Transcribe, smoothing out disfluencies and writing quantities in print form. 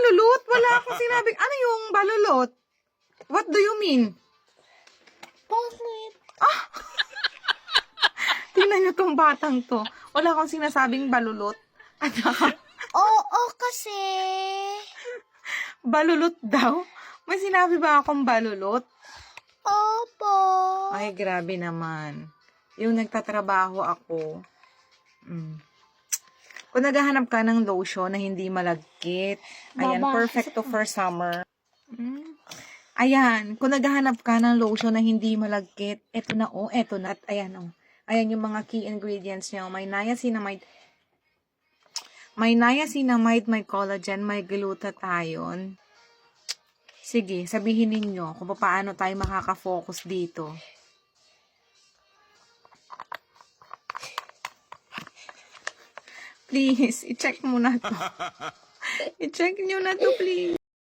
balulot? Wala akong sinabing, ano yung balulot? What do you mean? Bakit? Tingnan nyo tong batang to. Wala akong sinasabing balulot. At saka, Oo, kasi. balulot daw? May sinabi ba akong balulot? Opo. Ay, grabe naman. Yung nagtatrabaho ako. Kung naghahanap ka ng lotion na hindi malagkit, ayan, Baba. perfect to for summer. Ayan, kung naghahanap ka ng lotion na hindi malagkit, eto na, oh, eto na. At ayan, oh. Ayan yung mga key ingredients niya. May niacinamide, may collagen, may glutathione. Sige, sabihin ninyo kung paano tayo makaka-focus dito. Please, i-check mo na to. I-check nyo na to, please.